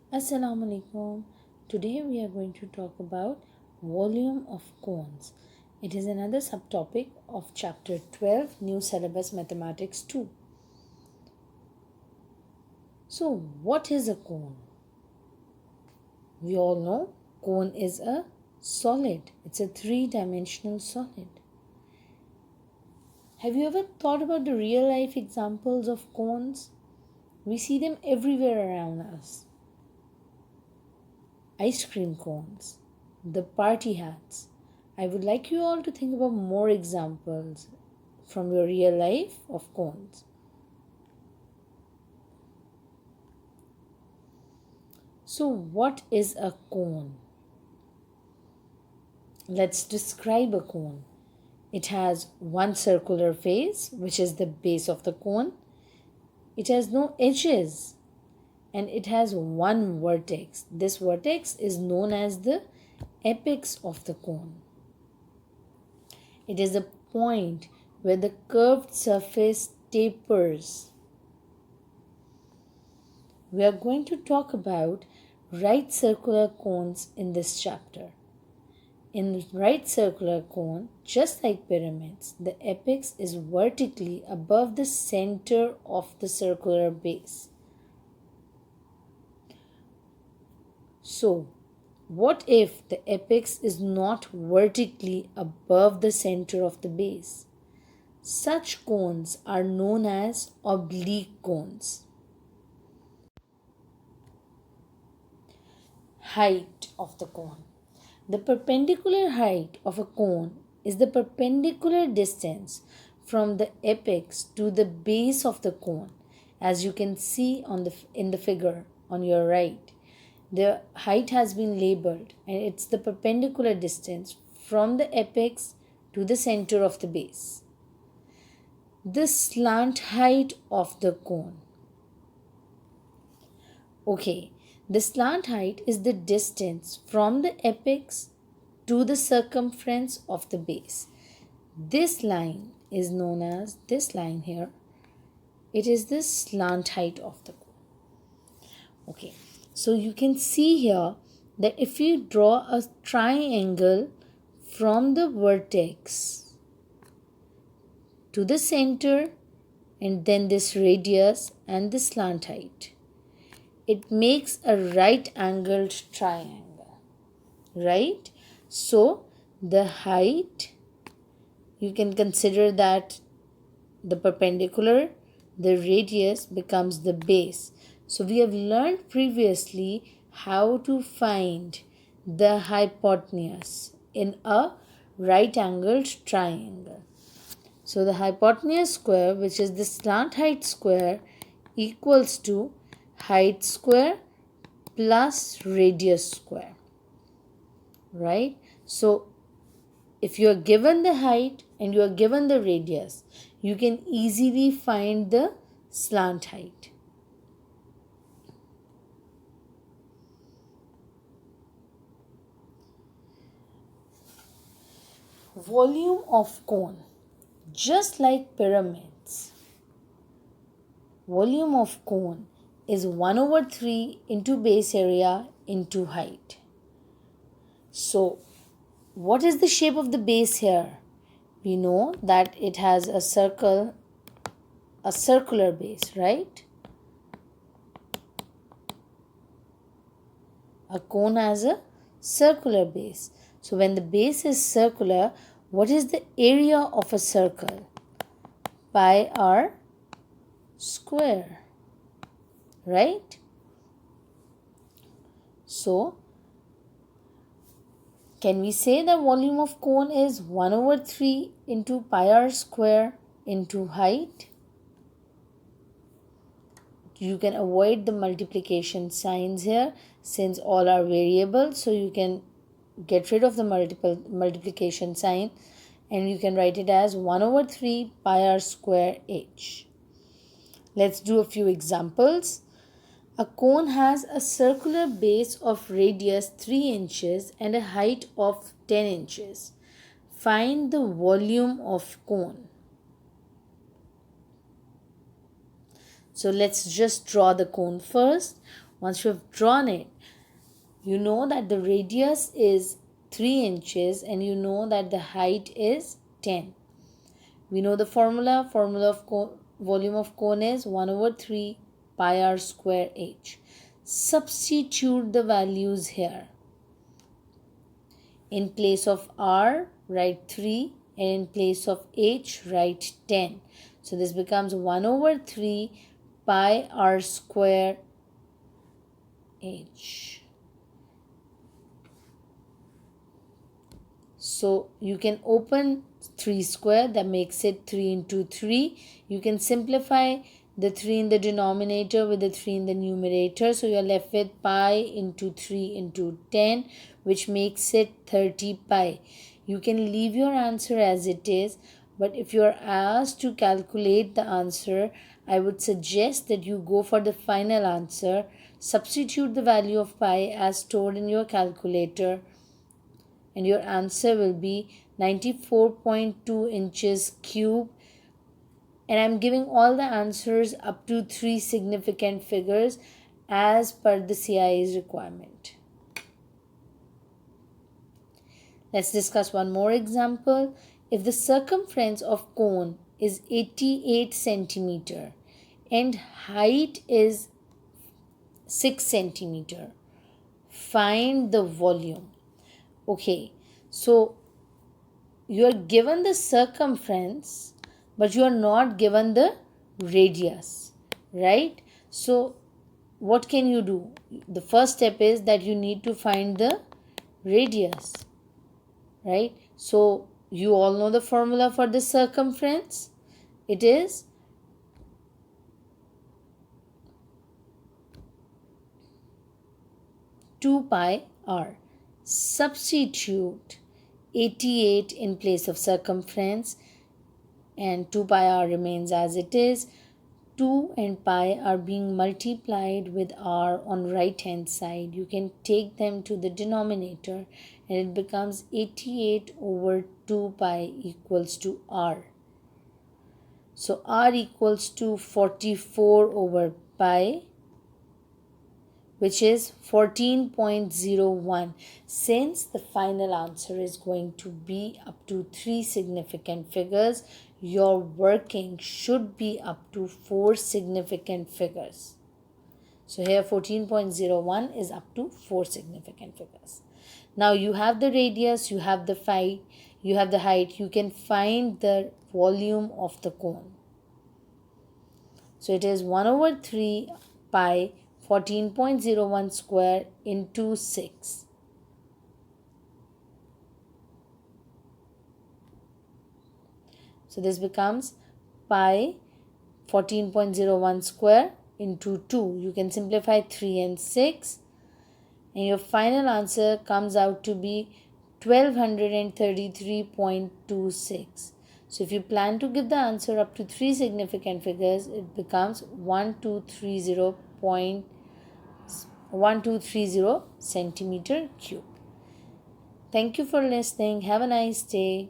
Assalamu alaikum. Today we are going to talk about volume of cones. It is another subtopic of chapter 12 new syllabus mathematics 2. So what is a cone? We all know cone is a solid. It's a three-dimensional solid. Have you ever thought about the real life examples of cones? We see them everywhere around us. Ice cream cones, the party hats. I would like you all to think about more examples from your real life of cones. So, what is a cone? Let's describe a cone. It has one circular face, which is the base of the cone. It has no edges and it has one vertex. This vertex is known as the apex of the cone. It is a point where the curved surface tapers. We are going to talk about right circular cones in this chapter. In right circular cone, just like pyramids, the apex is vertically above the center of the circular base. So, what if the apex is not vertically above the center of the base? Such cones are known as oblique cones. Height of the cone. The perpendicular height of a cone is the perpendicular distance from the apex to the base of the cone, as you can see in the figure on your right. The height has been labeled and it's the perpendicular distance from the apex to the center of the base. The slant height of the cone. Okay, the slant height is the distance from the apex to the circumference of the base. This line is known as this line here. It is the slant height of the cone. Okay, so you can see here that if you draw a triangle from the vertex to the center and then this radius and the slant height, it makes a right angled triangle, right? So the height, you can consider that the perpendicular, the radius becomes the base. So we have learned previously how to find the hypotenuse in a right angled triangle. So the hypotenuse square, which is the slant height square, equals to height square plus radius square, right? So if you are given the height and you are given the radius, you can easily find the slant height. Volume of cone. Just like pyramids, volume of cone is 1 over 3 into base area into height. So, what is the shape of the base here? We know that it has a circular base, right? A cone has a circular base. So, when the base is circular, what is the area of a circle? Pi r square, right? So, can we say the volume of cone is 1 over 3 into pi r square into height? You can avoid the multiplication signs here since all are variables. So you can get rid of the multiplication sign and you can write it as 1 over 3 pi r square h. Let's do a few examples. A cone has a circular base of radius 3 inches and a height of 10 inches. Find the volume of cone. So let's just draw the cone first. Once you have drawn it, you know that the radius is 3 inches and you know that the height is 10. We know the formula of volume of cone is 1 over 3 pi r square h. Substitute the values here. In place of r, write 3, and in place of h, write 10. So this becomes 1 over 3 pi r square h. So you can open 3 square, that makes it 3 into 3. You can simplify the 3 in the denominator with the 3 in the numerator. So you are left with pi into 3 into 10, which makes it 30 pi. You can leave your answer as it is, but if you are asked to calculate the answer, I would suggest that you go for the final answer. Substitute the value of pi as stored in your calculator, and your answer will be 94.2 inches cube. And I'm giving all the answers up to 3 significant figures as per the CIE's requirement. Let's discuss one more example. If the circumference of cone is 88 centimeter and height is 6 centimeter, find the volume. Okay, so you are given the circumference, but you are not given the radius, right? So what can you do? The first step is that you need to find the radius, right? So you all know the formula for the circumference. It is two pi r. Substitute 88 in place of circumference and 2 pi r remains as it is. 2 and pi are being multiplied with r on right hand side. You can take them to the denominator and it becomes 88 over 2 pi equals to r. So r equals to 44 over pi, which is 14.01. Since the final answer is going to be up to 3 significant figures, your working should be up to 4 significant figures. So here 14.01 is up to 4 significant figures. Now you have the radius, you have the phi, you have the height. You can find the volume of the cone. So it is 1 over 3 pi 14.01 square into 6. So this becomes pi 14.01 square into 2. You can simplify 3 and 6. And your final answer comes out to be 1233.26. So if you plan to give the answer up to 3 significant figures, it becomes 1230 centimeter cube. Thank you for listening. Have a nice day.